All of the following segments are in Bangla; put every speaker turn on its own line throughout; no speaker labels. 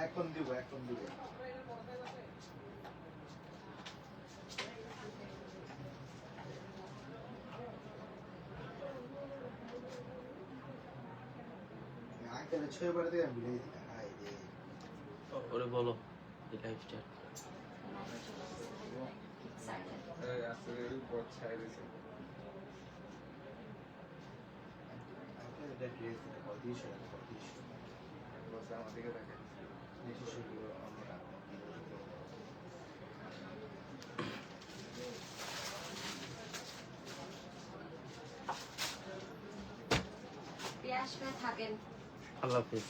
এখন দিব আঙ্কেল ছয় বারে দিয়ে আমি ভুলে দিলাম হাই রে
ওরে বলো লাইভ স্টার্ট
আসলে বড় ছাই দিছে
আঙ্কেল এটা ড্রেস দিতে কত দিয়েছে
বস আমার দিকে দেখে
থাকেন
আল্লাহ হাফেজ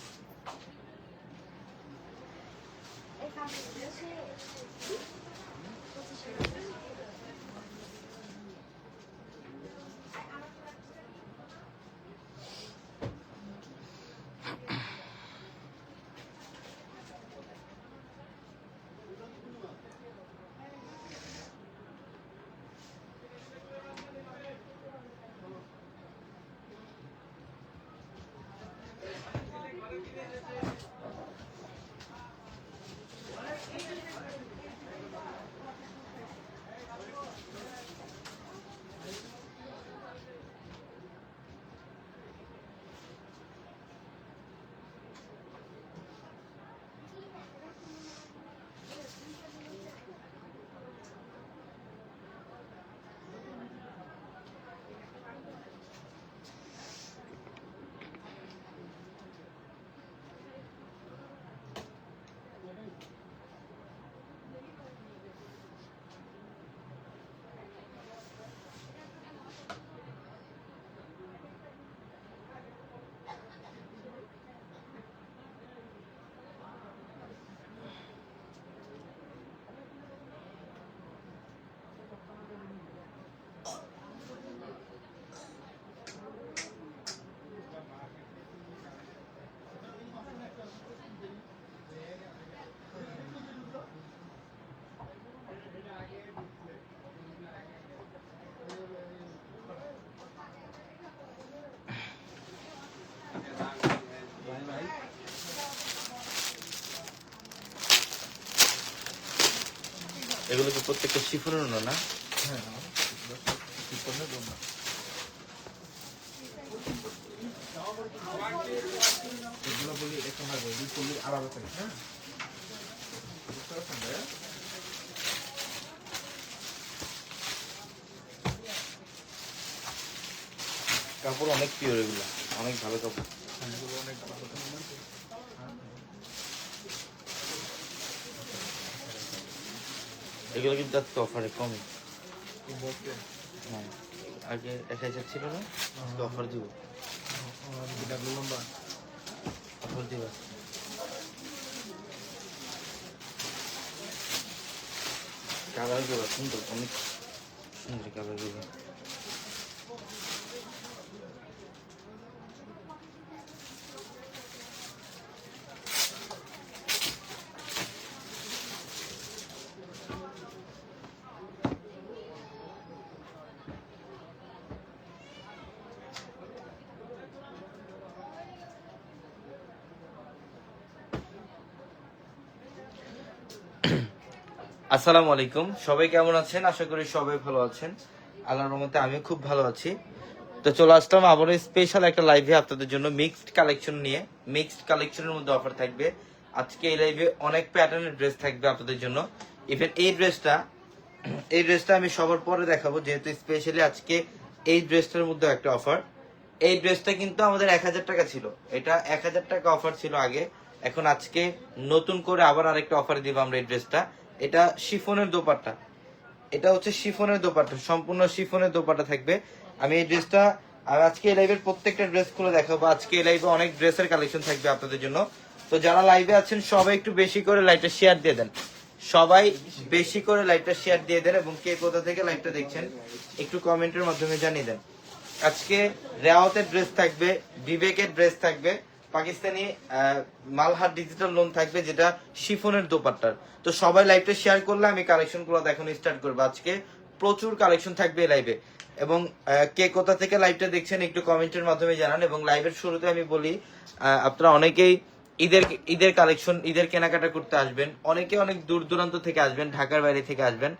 এগুলো কি প্রত্যেকটা শিফনের না
হ্যাঁ শিফনের জন্য এগুলো বলি এখন আর বলি পল্লি আলাদা থাকে হ্যাঁ বুঝতে পারছেন ভাইয়া
কাপড় অনেক পিওর এগুলো অনেক ভালো কাপড়
এগুলো অনেক ভালো
এগুলো কিন্তু আজকে অফারে কমই
বলতে
হ্যাঁ আগে 1000 ছিল না আজকে অফার দিব
ডাবল লম্বা
অফার দিব কালার গুলো সুন্দর অনেক সুন্দর কালার গুলো আসসালামু আলাইকুম সবাই কেমন আছেন আশা করি সবাই ভালো আছেন আল্লাহর রহমতে আমিও খুব ভালো আছি তো চলে আসলাম আবার স্পেশাল একটা লাইভে আপনাদের জন্য মিক্সড কালেকশন নিয়ে মিক্সড কালেকশনের মধ্যে অফার থাকবে আজকে এই লাইভে অনেক প্যাটার্নের ড্রেস থাকবে আপনাদের জন্য ইভেন এই ড্রেসটা আমি সবার পরে দেখাবো যেহেতু স্পেশালি আজকে এই ড্রেসটার মধ্যে একটা অফার এই ড্রেসটা কিন্তু আমাদের 1000 টাকা ছিল এটা 1000 টাকা অফার ছিল আগে এখন আজকে নতুন করে আবার আরেকটা অফার দিব আমরা এই ড্রেসটা এটা শিফনের দোপাট্টা এটা হচ্ছে শিফনের দোপাট্টা সম্পূর্ণ শিফনের দোপাট্টা থাকবে আমি এই ড্রেসটা আজকে এই লাইভের প্রত্যেকটা ড্রেস খুলে দেখাবো আজকে এই লাইভে অনেক ড্রেসের কালেকশন থাকবে আপনাদের জন্য তো যারা লাইভে আছেন সবাই একটু বেশি করে লাইভটা শেয়ার দিয়ে দেন সবাই বেশি করে লাইভটা শেয়ার দিয়ে দেন এবং কে কোথা থেকে লাইভটা দেখছেন একটু কমেন্টের মাধ্যমে জানিয়ে দেন আজকে রেওয়াতের ড্রেস থাকবে বিবেকের ড্রেস থাকবে পাকিস্তানি মালহার ডিজিটাল লোন থাকবে যেটা শিফনের দোপাট্টার তো সবাই লাইভটা শেয়ার করলে আমি কালেকশন গুলো দেখানো স্টার্ট করবো আজকে প্রচুর কালেকশন থাকবে এই লাইভে এবং কে কোথা থেকে লাইভটা দেখছেন একটু কমেন্টের মাধ্যমে জানান এবং লাইভের শুরুতে আমি বলি আপনারা অনেকেই ঈদের কালেকশন, ঈদের কেনাকাটা করতে আসবেন, অনেকে অনেক দূর দূরান্ত থেকে আসবেন, ঢাকার বাইরে থেকে আসবেন।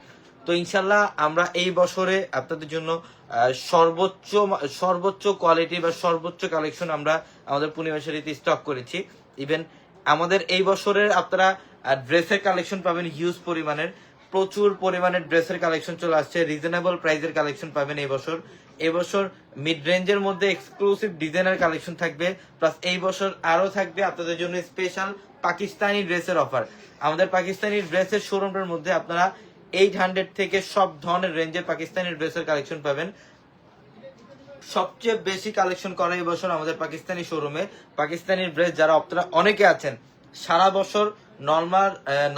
তো ইনশাল্লাহ আমরা এই বছরে আপনাদের জন্য সর্বোচ্চ কোয়ালিটি বা সর্বোচ্চ কালেকশন আমরা আমাদের পূর্ণিমা শাড়িতে স্টক করেছি। ইভেন আমাদের এই বছরের আপনারা ড্রেসের কালেকশন পাবেন হিউজ পরিমাণের, প্রচুর পরিমাণের ড্রেসের কালেকশন চলে আসছে, রিজনেবল প্রাইসের কালেকশন পাবেন এই বছর মিড রেঞ্জের মধ্যে এক্সক্লুসিভ ডিজাইনার কালেকশন থাকবে, প্লাস এই বছর আরো থাকবে আপনাদের জন্য স্পেশাল পাকিস্তানি ড্রেসের অফার। আমাদের পাকিস্তানি ড্রেসের শোরুমের মধ্যে আপনারা 800 থেকে সব ধরনের রেঞ্জের পাকিস্তানি ড্রেসের কালেকশন পাবেন। সবচেয়ে বেশি কালেকশন করা এই বছর আমাদের পাকিস্তানি শোরুমে। পাকিস্তানি ড্রেস যারা আপনারা অনেকে আছেন সারা বছর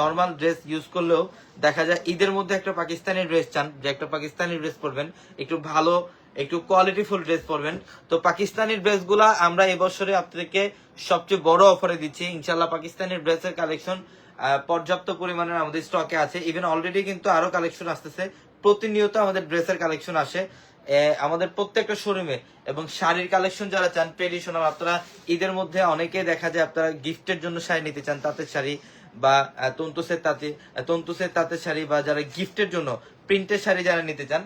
নর্মাল ড্রেস ইউজ করলেও দেখা যায় ঈদের মধ্যে একটা পাকিস্তানি ড্রেস চান, যে একটা পাকিস্তানি ড্রেস পরবেন, একটু ভালো একটু কোয়ালিটিফুল ড্রেস পরবেন। তো পাকিস্তানি ড্রেসগুলা আমরা এবছরে আপনাদেরকে সবচেয়ে বড় অফারে দিচ্ছি ইনশাল্লাহ। পাকিস্তানি ড্রেসের কালেকশন পর্যাপ্ত পরিমাণের আমাদের স্টকে আছে, ইভেন অলরেডি কিন্তু আরো কালেকশন আসতেছে, প্রতিনিয়ত আমাদের ড্রেসের কালেকশন আসে আমাদের প্রত্যেকটা শোরুমে। এবং শাড়ির কালেকশন যারা চান ট্রেডিশনাল, আপনারা ঈদের মধ্যে অনেকে দেখা যায় আপনারা গিফটের জন্য শাড়ি নিতে চান, তাঁতের শাড়ি বা তন্তুসের তাঁতের শাড়ি, বা যারা গিফটের জন্য প্রিন্টের শাড়ি যারা নিতে চান,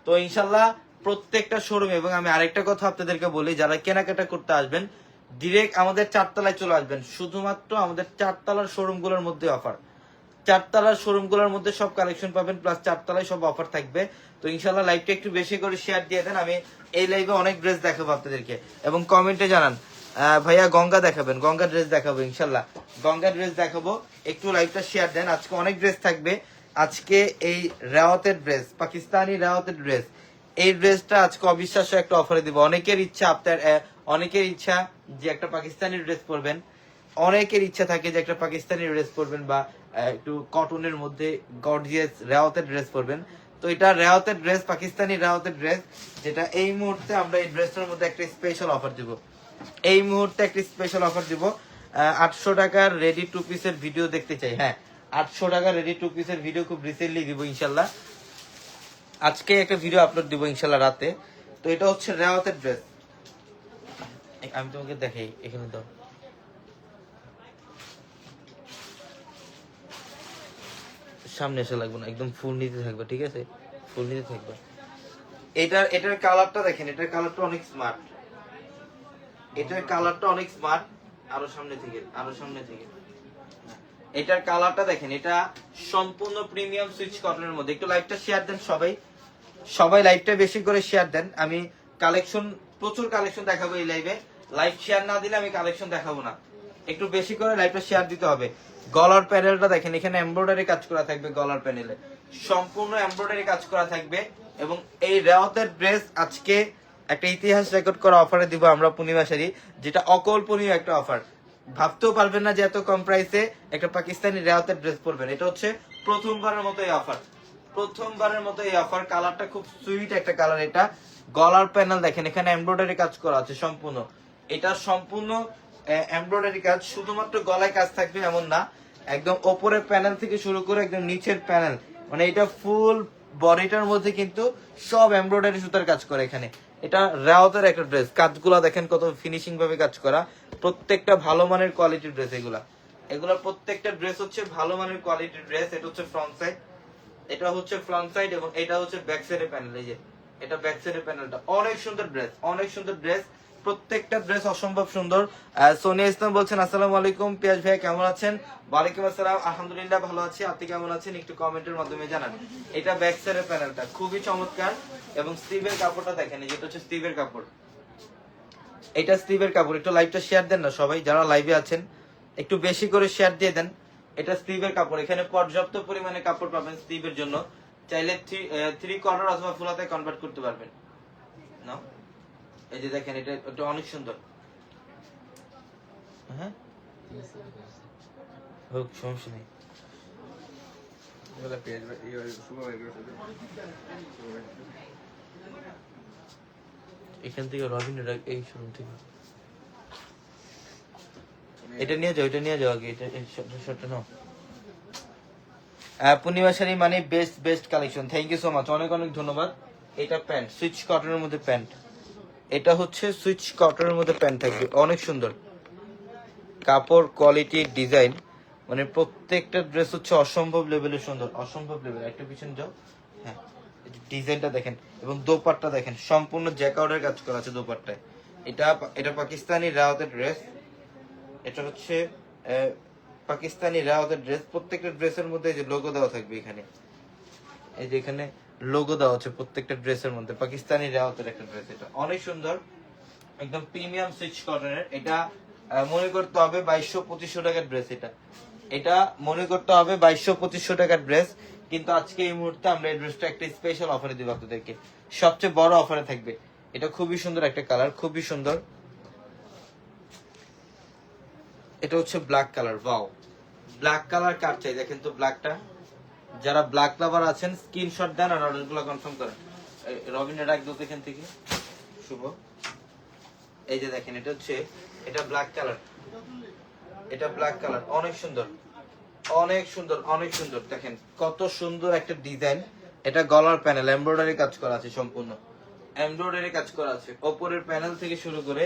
তো ইনশাল্লাহ প্রত্যেকটা শোরুমে। এবং আমি আরেকটা কথা আপনাদেরকে বলি, যারা কেনাকাটা করতে আসবেন ডিরেক্ট আমাদের 4 তলায় চলে আসবেন, শুধুমাত্র আমাদের 4 তলার শোরুমগুলোর মধ্যে অফার, 4 তলার শোরুমগুলোর মধ্যে সব কালেকশন পাবেন, প্লাস 4 তলায় সব অফার থাকবে। তো ইনশাল্লাহ লাইভটা একটু বেশি করে শেয়ার দিয়ে দেন, আমি এই লাইভে অনেক ড্রেস দেখাবো আপনাদেরকে। এবং কমেন্টে জানান ভাইয়া গঙ্গা দেখাবেন, গঙ্গা ড্রেস দেখাবো ইনশাল্লাহ, গঙ্গা ড্রেস দেখাবো, একটু লাইভটা শেয়ার দেন। আজকে অনেক ড্রেস থাকবে। আজকে এই রেওয়াতের ড্রেস, পাকিস্তানি রেওয়াতের ড্রেস, এই ড্রেসটা আজকে অবিশ্বাস্য একটা অফারে দিব। অনেকের ইচ্ছা যে একটা পাকিস্তানি ড্রেস পরবেন, অনেকের ইচ্ছা থাকে যে একটা পাকিস্তানি ড্রেস পরবেন বা একটু কটনের মধ্যে গর্জিয়াস রেওয়াতের ড্রেস পরবেন। তো এটা রেওয়াতের ড্রেস, পাকিস্তানি রেওয়াতের ড্রেস, যেটা এই মুহূর্তে আমরা এই ড্রেসটার মধ্যে একটা স্পেশাল অফার দিব। এই মুহূর্তে একটা স্পেশাল অফার দিব। 800 টাকার রেডি টু পিসের ভিডিও দেখতে চাই, হ্যাঁ 800 টাকার রেডি টু পিসের ভিডিও খুব রিসেন্টলি দিব ইনশাল্লাহ। আজকে একটা ভিডিও আপলোড দিব ইনশাল্লাহ রাতে। তো এটা হচ্ছে রেওয়াতের ড্রেস, আমি তোমাকে দেখাই, এখানে দাও। সামনে এসে লাগবে না, একদম ফুল নিতে থাকবে, ঠিক আছে, ফুল নিতে থাকবে। এটার কালারটা দেখেন, এটার কালারটা অনেক স্মার্ট, এটার কালারটা অনেক স্মার্ট। আরো সামনে থেকে এটার কালারটা দেখেন, এটা সম্পূর্ণ প্রিমিয়াম সুইচ কটনের মধ্যে। একটু লাইভটা শেয়ার দেন সবাই লাইভটা বেশি করে শেয়ার দেন। আমি প্রচুর কালেকশন দেখাবো এই লাইভে, লাইভ শেয়ার না দিলে আমি কালেকশন দেখাবো না। একটু বেশি করে লাইভটা শেয়ার দিতে হবে। গলার প্যানেলটা দেখেন, এখানে এমব্রয়ডারি কাজ করা থাকবে, গলার প্যানেলে সম্পূর্ণ এমব্রয়ডারি কাজ করা থাকবে। এবং এই রেওয়াতের ড্রেস আজকে একটা ইতিহাস রেকর্ড করা অফারে দিব আমরা পূর্ণিমা শাড়ি, যেটা অকল্পনীয় একটা অফার। ভাবতেও পারবেন না যে এত কম প্রাইসে একটা পাকিস্তানি রেওয়াতের ড্রেস পরবেন। এটা হচ্ছে প্রথমবারের মতো এই অফার। কালারটা খুব সুইট একটা কালার। এটা গলার প্যানেল দেখেন, এখানে এমব্রয়ডারি কাজ করা আছে সম্পূর্ণ। এটা সম্পূর্ণ এমব্রয়ডারি কাজ, শুধুমাত্র গলায় কাজ থাকবে এমন না, একদম ওপরের প্যানেল থেকে শুরু করে একদম নিচের প্যানেল, মানে এটা ফুল বডিটার মধ্যে কিন্তু সব এমব্রয়ডারি সুতার কাজ করে এখানে। এটা রেওয়াতের একটা ড্রেস, কাজগুলা দেখেন কত ফিনিশিং ভাবে কাজ করা, প্রত্যেকটা ভালো মানের কোয়ালিটির ড্রেস। এগুলা প্রত্যেকটা ড্রেস হচ্ছে ভালো মানের কোয়ালিটির ড্রেস। এটা হচ্ছে ফ্রন্ট সাইড, এটা হচ্ছে ফ্রন্ট সাইড, এবং এটা হচ্ছে ব্যাক সাইডের প্যানেল। এই যে এটা ব্যাক সাইডের প্যানেলটা, অনেক সুন্দর ড্রেস, প্রত্যেকটা ড্রেস অসম্ভব সুন্দর। সোনিয়া ইসলাম বলছেন আসসালামু আলাইকুম পিয়াজ ভাই, কেমন আছেন? ওয়ালাইকুম আসসালাম, আলহামদুলিল্লাহ ভালো আছি, আপনি কেমন আছেন একটু কমেন্টের মাধ্যমে জানান। এটা ব্যাক সাইডের প্যানেলটা খুবই চমৎকার। এবং স্লিভের কাপড়টা দেখেন, যেটা হচ্ছে স্লিভের কাপড়, এটা স্লিভের কাপড়। একটু লাইভটা শেয়ার দেন না সবাই, যারা লাইভে আছেন একটু বেশি করে শেয়ার দিয়ে দেন। এটা স্লিভের কাপড়, এখানে পর্যাপ্ত পরিমাণে কাপড় পাবেন স্লিভের জন্য। চাইলে 3/4 অথবা ফুল হাতে কনভার্ট করতে পারবেন না। এই যে দেখেন, এটা অনেক সুন্দর। হ্যাঁ হোক, সমস্যা নেই। এখান থেকে রবিন এই শোরুম থেকে এটা নিয়ে যাও আগে, এটা শর্টটা নাও। পূর্ণিমা শাড়ি মানে best collection. Thank you so much, অনেক ধন্যবাদ। এটা প্যান্ট, সুইচ কটনের মধ্যে প্যান্ট, এটা হচ্ছে সুইচ কটনের মধ্যে প্যান্ট থাকবে, অনেক সুন্দর। কাপড় কোয়ালিটি ডিজাইন মানে প্রত্যেকটা ড্রেস হচ্ছে অসম্ভব লেভেলের সুন্দর, অসম্ভব লেভেল। একটা পিছনে যাও, হ্যাঁ ডিজাইনটা দেখেন এবং দোপাট্টা দেখেন সম্পূর্ণ জ্যাকার্ডের কাজ করা আছে দোপাট্টায়। এটা পাকিস্তানি রাওয়াতের ড্রেস, এটা হচ্ছে পাকিস্তানি রাওয়াতের ড্রেস। প্রত্যেকটা ড্রেসের মধ্যে এই যে লোগো দেওয়া থাকবে এখানে, এই যে এখানে লোগো দেওয়া আছে প্রত্যেকটা ড্রেসের মধ্যে। পাকিস্তানি রাওয়াতের একটা ড্রেস, এটা অনেক সুন্দর, একদম প্রিমিয়াম সুইচ কটনের। এটা মনে করতে হবে 2200-2500 টাকার ড্রেস। এটা মনে করতে হবে 2200-2500 টাকার ড্রেস, কিন্তু আজকে এই মুহূর্তে আমরা এই ড্রেসটা একটা স্পেশাল অফারে দিব আপনাদেরকে, সবচেয়ে বড় অফারে থাকবে। এটা খুবই সুন্দর একটা কালার, খুবই সুন্দর। এটা হচ্ছে black colour, wow black colour car চাই দেখেন তো ব্ল্যাকটা। যারা ব্ল্যাক লাভার আছেন স্ক্রিনশট দেন আর অর্ডারগুলো কনফার্ম করেন। রবিন এটা একদম এখান থেকে শুভ, এই যে দেখেন এটা ব্ল্যাক কালার, এটা ব্ল্যাক কালার অনেক সুন্দর, অনেক সুন্দর, অনেক সুন্দর। দেখেন কত সুন্দর একটা ডিজাইন। এটা গলার প্যানেল এমব্রয়ডারি কাজ করা আছে, সম্পূর্ণ এমব্রয়ডারি কাজ করা আছে। ওপরের প্যানেল থেকে শুরু করে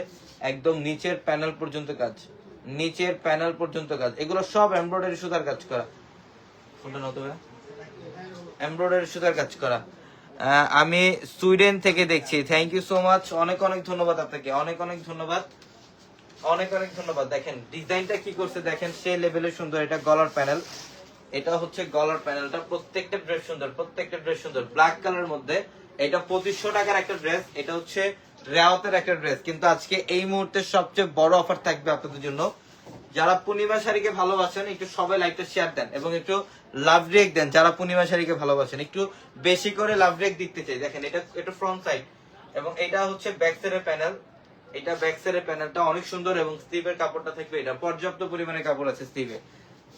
একদম নিচের প্যানেল পর্যন্ত কাজ, নিচের প্যানেল পর্যন্ত কাজ। এগুলো সব এমব্রয়ডারি সুতার কাজ করা, এমব্রয়ডারি সুতার কাজ করা। আমি সুইডেন থেকে দেখছি, থ্যাংক ইউ সো মাচ, অনেক অনেক ধন্যবাদ আপনাকে, অনেক অনেক ধন্যবাদ, অনেক অনেক ধন্যবাদ। দেখেন ডিজাইনটা কি করছে দেখেন, সেই লেভেলের সুন্দর। এটা গলার প্যানেল, এটা হচ্ছে গলার প্যানেলটা। প্রত্যেকটা ড্রেস সুন্দর, প্রত্যেকটা ড্রেস সুন্দর। ব্ল্যাক কালারের মধ্যে এটা 2500 টাকার একটা ড্রেস। এটা হচ্ছে রেওয়াতের একটা ড্রেস, কিন্তু আজকে এই মুহূর্তে সবচেয়ে বড় অফার থাকবে আপনাদের জন্য। যারা পূর্ণিমা শাড়িকে ভালোবাসেন একটু সবাই লাইকটা শেয়ার দেন এবং একটু লাভ রেক দেন। যারা পূর্ণিমা শাড়িকে ভালোবাসেন একটু বেশি করে লাভ রেক দিতে চাই। দেখেন এটা ফ্রন্ট সাইড এবং এটা হচ্ছে ব্যাক সাইডের প্যানেল। এটা ব্যাক সাইডের প্যানেলটা অনেক সুন্দর এবং স্লিভের কাপড়টা থাকবে। এটা পর্যাপ্ত পরিমাণে কাপড় আছে স্লিভে,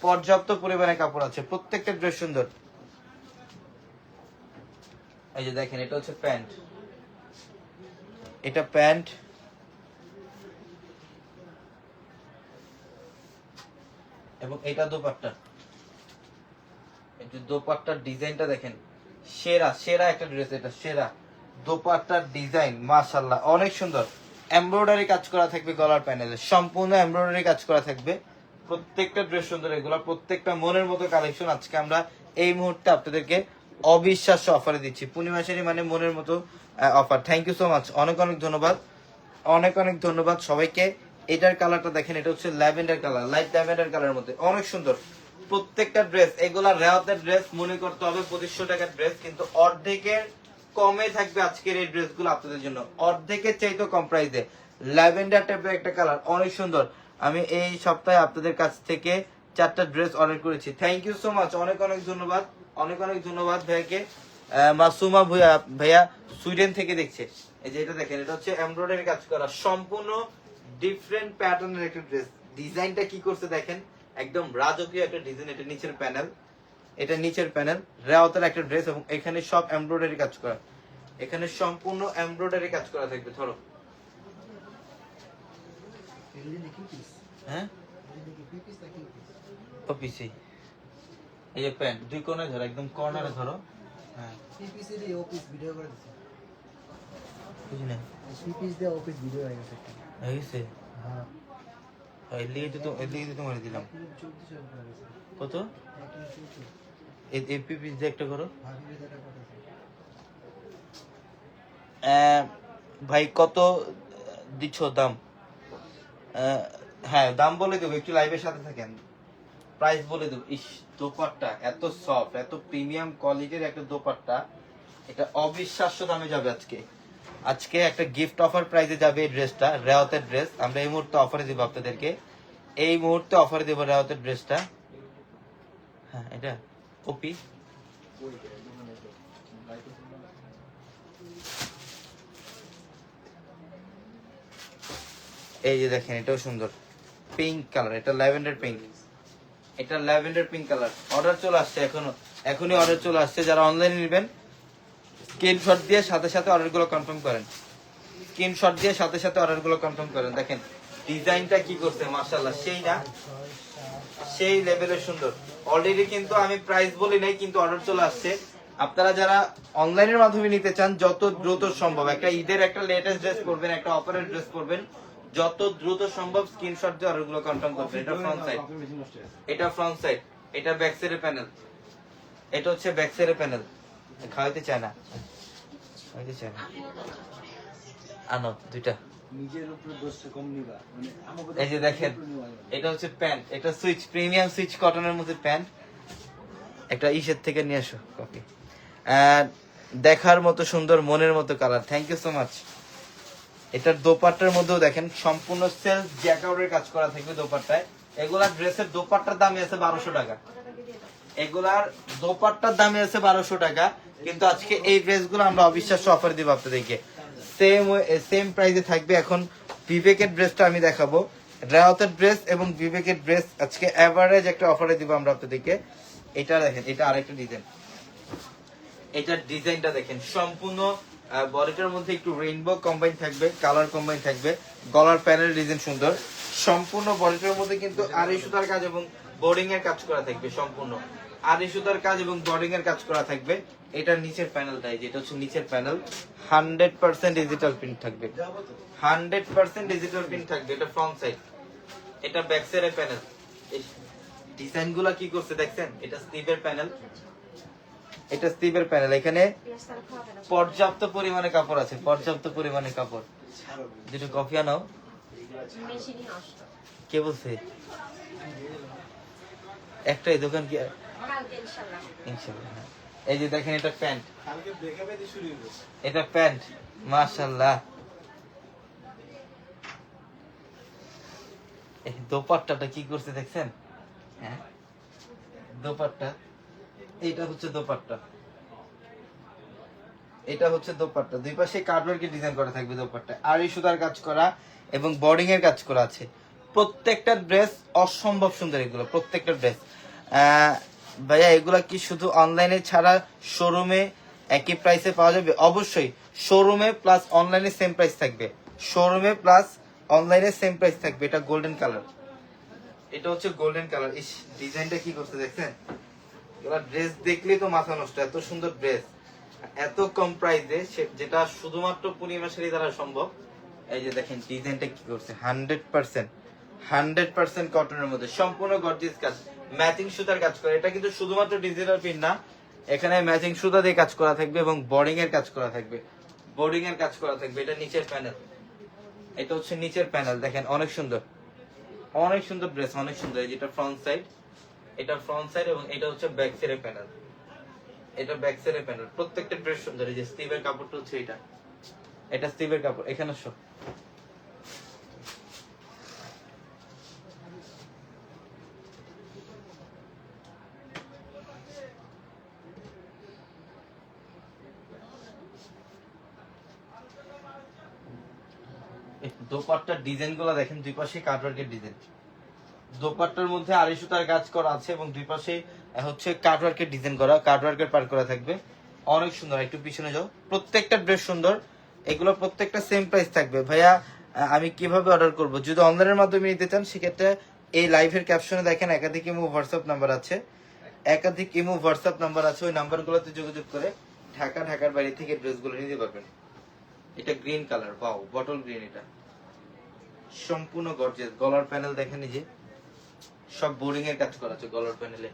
পর্যাপ্ত পরিমাণে কাপড় আছে। প্রত্যেকটা ড্রেস সুন্দর। এই যে দেখেন এটা হচ্ছে প্যান্ট, এটা প্যান্ট এবং এটা দোপাট্টা। এই যে দোপাট্টার ডিজাইনটা দেখেন, সেরা সেরা একটা ড্রেস। এটা সেরা দোপাট্টার ডিজাইন, মাশাআল্লাহ অনেক সুন্দর। এমব্রয়ডারি কাজ করা থাকবে গলার প্যানেলে, সম্পূর্ণ এমব্রয়ডারি কাজ করা থাকবে। প্রত্যেকটা ড্রেস সুন্দর, এগুলো প্রত্যেকটা মনের মতো কালেকশন। আজকে আমরা এই মুহূর্তে আপনাদেরকে অবিশ্বাস্য অফারে দিচ্ছি। পূর্ণিমা শাড়ি মানে মনের মতো offer. Thank you so much, অনেক অনেক ধন্যবাদ, অনেক অনেক ধন্যবাদ সবাইকে। এটার কালারটা দেখেন, এটা হচ্ছে ল্যাভেন্ডার কালার, লাইট ল্যাভেন্ডার কালারের মধ্যে অনেক সুন্দর। প্রত্যেকটা ড্রেস এগুলা রেওয়াতের ড্রেস, মনে করতে হবে 2500 টাকার ড্রেস, কিন্তু অর্ধেকের কমে থাকবে আজকের এই ড্রেসগুলো আপনাদের জন্য, অর্ধেকের চাইতে কম প্রাইসে। ল্যাভেন্ডার টাইপের একটা কালার, অনেক সুন্দর। আমি এই সপ্তাহে আপনাদের কাছ থেকে 4টা ড্রেস অর্ডার করেছি। থ্যাংক ইউ সো মাচ, অনেক অনেক ধন্যবাদ, অনেক অনেক ধন্যবাদ ভাইয়াকে। মাসুমা ভাইয়া সুইডেন থেকে দেখছে। এই যে এটা দেখেন, এটা হচ্ছে এমব্রয়ডারি কাজ করা, সম্পূর্ণ ডিফারেন্ট প্যাটার্নের একটা ড্রেস। ডিজাইনটা কি করছে দেখেন, একদম রাজকীয় একটা ডিজাইন। এটা নিচের প্যানেল, এটা নিচের প্যানেল, রেওয়াতের একটা ড্রেস এবং এখানে সব এমব্রয়ডারি কাজ করা। এখানে সম্পূর্ণ এমব্রয়ডারি কাজ করা থাকবে। ধরো হ্যাঁ অফিসে এই যে প্যান্ট দুই কোণায় ধরো, একদম কর্নারে ধরো। হ্যাঁ
ভিডিও করে দিচ্ছে,
বুঝি না
পিস দিয়ে অফিস ভিডিও হয়ে গেছে।
হয়ে গেছে।
হ্যাঁ
এদিকে তো তোমার দিলাম কত এপি পিস দিয়ে একটা করো। ভাই কত দিচ্ছ দাম? হ্যাঁ দাম বলে দেবো, একটু লাইভের সাথে থাকেন, প্রাইস বলে দেবো। ইস দোপাট্টা এত সফট, এত প্রিমিয়াম কোয়ালিটির একটা দোপাট্টা, এটা অবিশ্বাস্য দামে যাবে আজকে। আজকে একটা গিফট অফার প্রাইসে যাবে এই ড্রেসটা, রেওয়াতের ড্রেস। আমরা এই মুহূর্তে অফারে দেবো আপনাদেরকে, এই মুহূর্তে অফারে দেবো রেওয়াতের ড্রেসটা। হ্যাঁ এটা কপি, এই যে দেখেন এটাও সুন্দর, পিঙ্ক কালার, এটা ল্যাভেন্ডার পিঙ্ক, এটা ল্যাভেন্ডার পিঙ্ক কালার। অর্ডার চলে আসছে, এখনই অর্ডার চলে আসছে। যারা অনলাইনে নেবেন স্ক্রিনশট দিয়ে সাথে সাথে অর্ডারগুলো কনফার্ম করেন, স্ক্রিনশট দিয়ে সাথে সাথে অর্ডারগুলো কনফার্ম করেন। দেখেন ডিজাইনটা কি করছে, মাশাআল্লাহ সেই না, সেই লেভেলের সুন্দর। অলরেডি কিন্তু আমি প্রাইস বলি নাই, কিন্তু অর্ডার চলে আসছে। আপনারা যারা অনলাইনের মাধ্যমে নিতে চান, যত দ্রুত সম্ভব একটা ঈদের একটা লেটেস্ট ড্রেস পরবেন, একটা অফারের ড্রেস পরবেন, যত দ্রুত সম্ভব স্ক্রিনশট দিয়ে অর্ডারগুলো কনফার্ম করবেন। এটা ফ্রন্ট সাইড, এটা ফ্রন্ট সাইড, এটা ব্যাক সাইডের প্যানেল, এটা হচ্ছে ব্যাক সাইডের প্যানেল। খাওয়াইতে চায় না, খাওয়াইতে চায় না, আনো দুইটা।
নিজের উপরে দোষটা কম নিবা, মানে আমাকে
এই যে দেখেন, এটা হচ্ছে প্যান্ট, এটা সুইচ, প্রিমিয়াম সুইচ কটনের মধ্যে প্যান্ট। একটা ইসের থেকে নিয়ে আসো কপি। দেখার মতো সুন্দর, মনের মতো colour. Thank you so much. এটার দোপাট্টার মধ্যেও দেখেন সম্পূর্ণ সেলফ জ্যাকআউটের কাজ করা থাকবে দোপাট্টায়। এগুলার ড্রেসের দোপাট্টার দামই আছে 1200 টাকা, এগুলার দোপাট্টার দামই আছে 1200 টাকা। কিন্তু আজকে এই ড্রেসগুলো আমরা অবিশ্বাস্য অফার দিব আপনাদেরকে, সেম প্রাইসে থাকবে। এখন বিবেকের ড্রেসটা আমি দেখাবো, রায়তের ড্রেস এবং বিবেকের ড্রেস আজকে এভারেজ একটা অফারে দিব আমরা আপনাদেরকে। এটা দেখেন, এটা আরেকটা ডিজাইন, এটার ডিজাইনটা দেখেন, সম্পূর্ণ বডিটার মধ্যে একটু রেইনবো কম্বাইন থাকবে, কালার কম্বাইন থাকবে, গলার প্যানেল ডিজাইন সুন্দর। সম্পূর্ণ বডিটার মধ্যে কিন্তু আড়াই সুতার কাজ এবং বোর্ডিং এর কাজ করা থাকবে, সম্পূর্ণ আড়াই সুতার কাজ এবং বোর্ডিং এর কাজ করা থাকবে। এটার নিচের প্যানেলটাই, যেটা হচ্ছে নিচের প্যানেল, 100% ডিজিটাল প্রিন্ট থাকবে, 100% ডিজিটাল প্রিন্ট থাকবে। এটা ফ্রন্ট সাইড, এটা ব্যাক সাইডের প্যানেল। এই ডিজাইনগুলো কি করছে দেখছেন, এটা স্লিভের প্যানেল, এটা স্লিভের প্যানেল। এখানে পর্যাপ্ত পরিমাণে কাপড় আছে, পর্যাপ্ত পরিমাণে কাপড়। দুটো কফি আনাও। কে বলছে একটাই দোকান কি? ইনশাআল্লাহ। এই যে দেখেন, এটা প্যান্ট,
কালকে দেখাবে দিয়ে শুরু হইব।
এটা প্যান্ট, মাশাআল্লাহ। এই দোপাট্টাটা কি করছে দেখছেন? হ্যাঁ, দোপাট্টা, এইটা হচ্ছে দোপাট্টা, এটা হচ্ছে দোপাট্টা। দুই পাশে কাটওয়ার্কের ডিজাইন করা থাকবে দোপাট্টা, আর এই সুতার কাজ করা এবং বর্ডিং এর কাজ করা আছে। প্রত্যেকটা ড্রেস অসম্ভব সুন্দর, এগুলো প্রত্যেকটা ড্রেস। ভাইয়া এগুলা কি শুধু অনলাইনে ছাড়া শোরুমে একই প্রাইসে পাওয়া যাবে? অবশ্যই শোরুমে প্লাস অনলাইনে সেম প্রাইস থাকবে, শোরুমে প্লাস অনলাইনে সেম প্রাইস থাকবে। এটা গোল্ডেন কালার, এটা হচ্ছে গোল্ডেন কালার। ইস, ডিজাইনটা কি করছে দেখছেন? এগুলা ড্রেস দেখলেই তো মাথা নষ্ট, এত সুন্দর ড্রেস এত কম প্রাইসে, যেটা শুধুমাত্র পূর্ণিমা শাড়ি দ্বারা সম্ভব। এই যে দেখেন ডিজাইনটা কি করছে, 100% কটনের মধ্যে সম্পূর্ণ গর্জিয়াস কাজ, ম্যাচিং সুতার কাজ করে। এটা কিন্তু শুধুমাত্র ডিজিটাল প্রিন্ট না, এখানে ম্যাচিং সুতা দিয়ে কাজ করা থাকবে এবং বোর্ডিং এর কাজ করা থাকবে, বোর্ডিং এর কাজ করা থাকবে। এটা নিচের প্যানেল, এটা হচ্ছে নিচের প্যানেল। দেখেন অনেক সুন্দর, অনেক সুন্দর ড্রেস, অনেক সুন্দর। এই যেটা ফ্রন্ট সাইড, এটা ফ্রন্ট সাইড এবং এটা হচ্ছে ব্যাক সাইডের প্যানেল, এটা ব্যাক সাইডের প্যানেল। প্রত্যেকটা ড্রেস সুন্দর। এই যে স্টিভের কাপড়টা হচ্ছে এটা, এটা স্টিভের কাপড়। এখানে শো, দোপাট্টার ডিজাইন গুলো দেখেন, দুই পাশে কাটওয়ার্কের ডিজাইন, দোপাট্টার মধ্যে আড়াই সুতার কাজ করা আছে এবং দুই পাশে হচ্ছে কাটওয়ার্কের ডিজাইন করা, কাটওয়ার্কের পার করা থাকবে। অনেক সুন্দর। একটু পিছনে যাও। প্রত্যেকটা ড্রেস সুন্দর, এগুলো প্রত্যেকটা সেম প্রাইস থাকবে। ভাইয়া আমি কিভাবে অর্ডার করব? যদি অনলাইনের মাধ্যমে নিতে চান সেক্ষেত্রে এই লাইভের ক্যাপশনে দেখেন একাধিক ইমো হোয়াটসঅ্যাপ নাম্বার আছে, একাধিক ইমো হোয়াটসঅ্যাপ নাম্বার আছে। ওই নাম্বারগুলোতে যোগাযোগ করে ঢাকার বাইরে থেকে ড্রেসগুলো নিতে পারবেন। এটা green colour, wow, bottle green. এটা সম্পূর্ণ গর্জিয়াস। গলার প্যানেল দেখেন, এই যে সব বোর্ডিং এর কাজ করা আছে গলার প্যানেলে।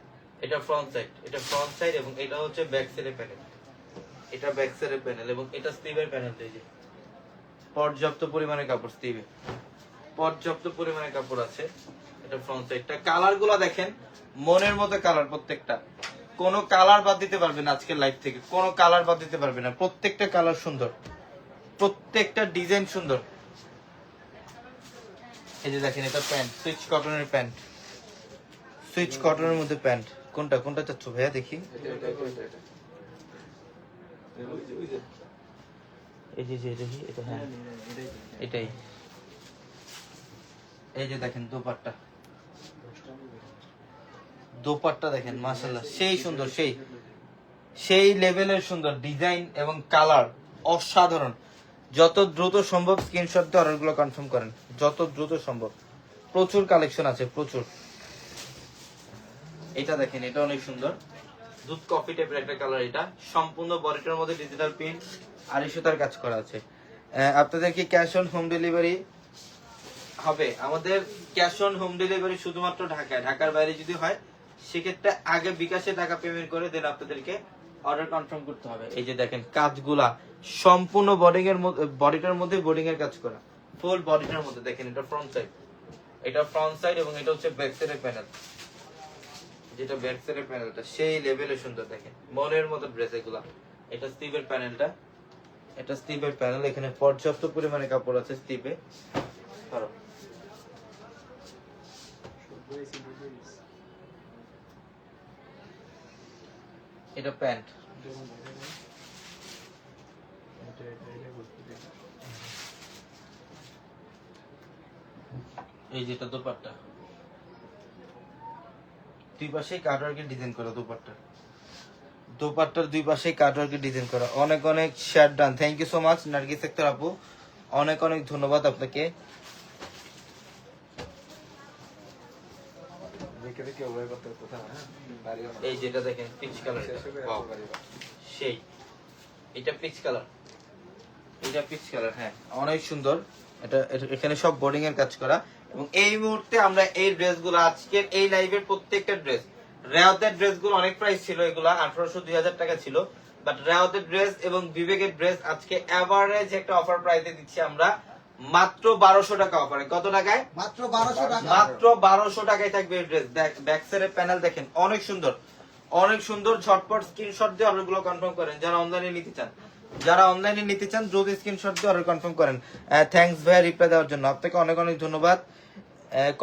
এটা ফ্রন্ট সাইড, এটা ফ্রন্ট সাইড এবং এটা হচ্ছে ব্যাক সাইডের প্যানেল, এটা ব্যাক সাইডের প্যানেল এবং এটা স্লিভের প্যানেল। এই যে পর্যাপ্ত পরিমাণে কাপড়, স্লিভে পর্যাপ্ত পরিমাণে কাপড় আছে। এটা ফ্রন্ট সাইডটা। কালার গুলা দেখেন, মনের মতো কালার প্রত্যেকটা, কোনো কালার বাদ দিতে পারবে না আজকের লাইভ থেকে, কোনো কালার বাদ দিতে পারবে না। প্রত্যেকটা কালার সুন্দর, প্রত্যেকটা ডিজাইন সুন্দর। এই যে দেখেন, এটা প্যান্ট, সুইচ কটনের প্যান্ট, সুইচ কটনের মধ্যে প্যান্ট। কোনটা কোনটা চাচ্ছ ভাইয়া? দেখি, এই যে দেখি, এটা হ্যাঁ এটাই। এই যে দেখেন দোপাট্টা, দোপাট্টা দেখেন, মাশাআল্লাহ সেই সুন্দর, সেই লেভেলের সুন্দর ডিজাইন এবং কালার অসাধারণ। যত দ্রুত সম্ভব স্ক্রিনশট দিয়ে অর্ডারগুলো কনফার্ম করেন, যত দ্রুত সম্ভব। প্রচুর কালেকশন আছে, প্রচুর। এটা দেখেন, এটা অনেক সুন্দর, দুধ কফি টাইপের একটা কালার। এটা সম্পূর্ণ বডিটার মধ্যে ডিজিটাল প্রিন্ট আর সুতার কাজ করা আছে। আপনাদের কি ক্যাশ অন হোম ডেলিভারি হবে আমাদের ক্যাশ অন হোম ডেলিভারি শুধুমাত্র ঢাকায়, ঢাকার বাইরে যদি হয় সেক্ষেত্রে আগে বিকাশে টাকা পেমেন্ট করে দেন আপনাদেরকে অর্ডার কনফার্ম করতে হবে। এই যে দেখেন কাজগুলা সম্পূর্ণ বডিটার মধ্যে বোর্ডিং এর কাজ করা, ফুল বডিটার মধ্যে দেখেন। এটা ফ্রন্ট সাইড, এটা ফ্রন্ট সাইড এবং এটা হচ্ছে ব্যাক সাইডের প্যানেল। যেটা ব্যাক সাইডের প্যানেলটা সেই লেভেলে সুন্দর, দেখেন মনের মতো ড্রেস এগুলা। এটা স্টিভের প্যানেলটা, এটা স্টিভের প্যানেল। এখানে পর্যাপ্ত পরিমাণে কাপড় আছে স্টিভে। এটা প্যান্ট, এই যেটা দোপাট্টা, দুই পাশে কাটওয়ার্কের ডিজাইন করা দোপাট্টা, দোপাট্টার দুই পাশে কাটওয়ার্কের ডিজাইন করা। অনেক অনেক share done, thank you so much Nargis Akter আপু, অনেক অনেক ধন্যবাদ আপনাকে। এই যেটা দেখেন পিচ কালার, সেই এটা পিচ কালার, এটা পিচ কালার, হ্যাঁ অনেক সুন্দর। এটা এখানে সব বোর্ডিং এর কাজ করা। এবং এই মুহূর্তে আমরা এই ড্রেসগুলো আজকের এই লাইভের প্রত্যেকটা ড্রেস, রেওয়াতের ড্রেসগুলো অনেক প্রাইস ছিল, এগুলা 1800-2000 টাকা ছিল, বাট রেওয়াতের ড্রেস এবং বিবেকের ড্রেস আজকে এভারেজ একটা অফার প্রাইসে দিচ্ছি আমরা মাত্র 1200 টাকা অফারে। কত টাকায়?
মাত্র 1200 টাকা।
মাত্র 1200 টাকায় থাকবে এই ড্রেস। ব্যাক সাইডের প্যানেল দেখেন অনেক সুন্দর, অনেক সুন্দর। ঝটপট স্ক্রিনশট দিয়ে অর্ডারগুলো কনফার্ম করেন যারা অনলাইনে নিতে চান, যারা অনলাইনে নিতে চান দ্রুত স্ক্রিনশট দিয়ে অর্ডার কনফার্ম করেন। থ্যাঙ্কস ভাইয়া রিপ্লাই দেওয়ার জন্য, আপনাকে অনেক অনেক ধন্যবাদ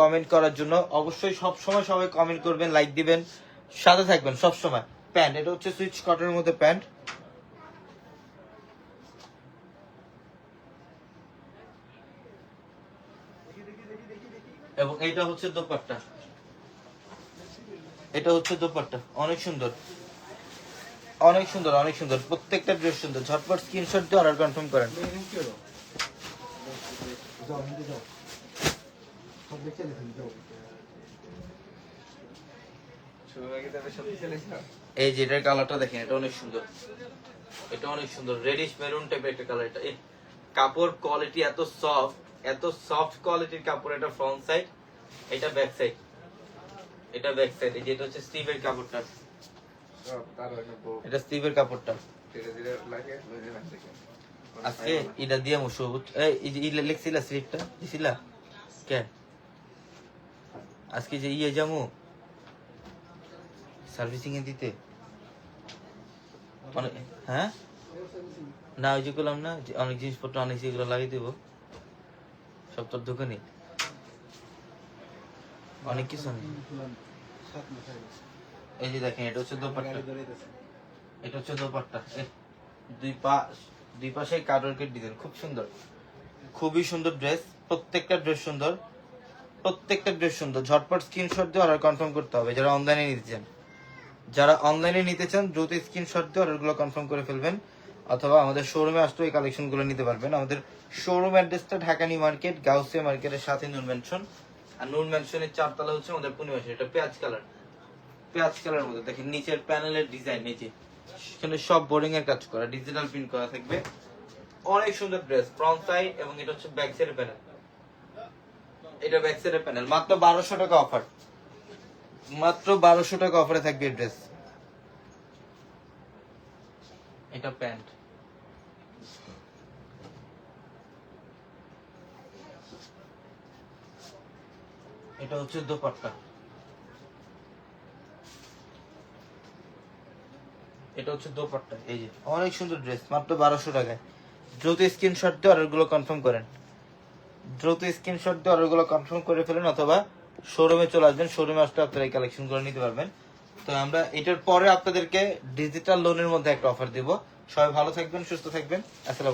কমেন্ট করার জন্য। অবশ্যই সব সময় সবাই কমেন্ট করবেন, লাইক দিবেন, সাথে থাকবেন সব সময়। প্যান্ট, এটা হচ্ছে সুইচ কটনের মধ্যে প্যান্ট, এবং এটা হচ্ছে দোপাট্টা, এটা হচ্ছে দোপাট্টা। অনেক সুন্দর, অনেক সুন্দর, অনেক সুন্দর। প্রত্যেকটা ড্রেস সুন্দর। ঝটপট স্ক্রিনশট দিয়ে অর্ডার কনফার্ম করেন। এই যে এটার কালারটা দেখেন, এটা অনেক সুন্দর, এটা অনেক সুন্দর রেডিশ মেরুন টাইপের একটা কালার। এটা কাপড় কোয়ালিটি এত সফট, এত সফট কোয়ালিটির কাপড়। এটা ফ্রন্ট সাইড, এটা ব্যাক সাইড, এটা ব্যাক সাইড। এই যেটা হচ্ছে স্টিভের কাপড়টা, এটা স্টিভের কাপড়টা। আজকে এটা দিয়ে মুসুবুত এই লেখছিলা স্লিপটা দিছিলা কে আজকে যে ইয়ে যামু সার্ভিসিং এ দিতে, হ্যাঁ না ওই যে করলাম না, অনেক জিনিসপত্র আনেছি, এগুলো লাগিয়ে দেবো সব তোর দোকানে, অনেক কিছু নেই। এই যে দেখেন এটা হচ্ছে দোপাট্টা, এটা হচ্ছে দোপাট্টা। দুই পাশে কাটওয়ার্কের ডিজাইন, খুব সুন্দর, খুবই সুন্দর ড্রেস। প্রত্যেকটা ড্রেস সুন্দর, প্রত্যেকটা ড্রেস সুন্দর। ঝটপট স্ক্রিনশট দিয়ে অর্ডার কনফার্ম করতে হবে যারা অনলাইনে নিতে চান, যারা অনলাইনে নিতে চান দ্রুত স্ক্রিনশট দিয়ে অর্ডারগুলো কনফার্ম করে ফেলবেন, অথবা আমাদের শোরুমে আসলে এই কালেকশনগুলো নিতে পারবেন। আমাদের শোরুম অ্যাড্রেসটা ঢাকা নিউ মার্কেট, গাউসিয়া মার্কেটের সাথে নূর ম্যানশন, আর নূর ম্যানশনের 4 তলা হচ্ছে আমাদের পূর্ণিমাসে। এটা পেঁয়াজ কালার, পেঁয়াজ কালার মধ্যে দেখেন নিচের প্যানেলের ডিজাইন, নিচে এখানে সব বোর্ডিং এর কাজ করা, ডিজিটাল প্রিন্ট করা থাকবে। অনেক সুন্দর ড্রেস, ফ্রন্ট সাইড এবং এটা হচ্ছে ব্যাক সাইডের প্যানেল, এটা ব্যাক সাইডের প্যানেল। মাত্র 1200 টাকা অফার, মাত্র 1200 টাকা অফারে থাকবে এই ড্রেস। এটা প্যান্ট, এটা হচ্ছে দোপাট্টা, এটা হচ্ছে দোপাট্টা। এই যে অনেক সুন্দর ড্রেস, মাত্র 1200 টাকায়। দ্রুত স্ক্রিনশট দিয়ে অর্ডারগুলো কনফার্ম করেন, দ্রুত স্ক্রিনশট দিয়ে অর্ডারগুলো কনফার্ম করে ফেলেন, অথবা শোরুমে চলে আসবেন, শোরুমে আসলে আপনারা এই কালেকশনগুলো নিতে পারবেন। তো আমরা এটার পরে আপনাদেরকে ডিজিটাল লোনের মধ্যে একটা অফার দিব। সবাই ভালো থাকবেন, সুস্থ থাকবেন, আসসালামু আলাইকুম।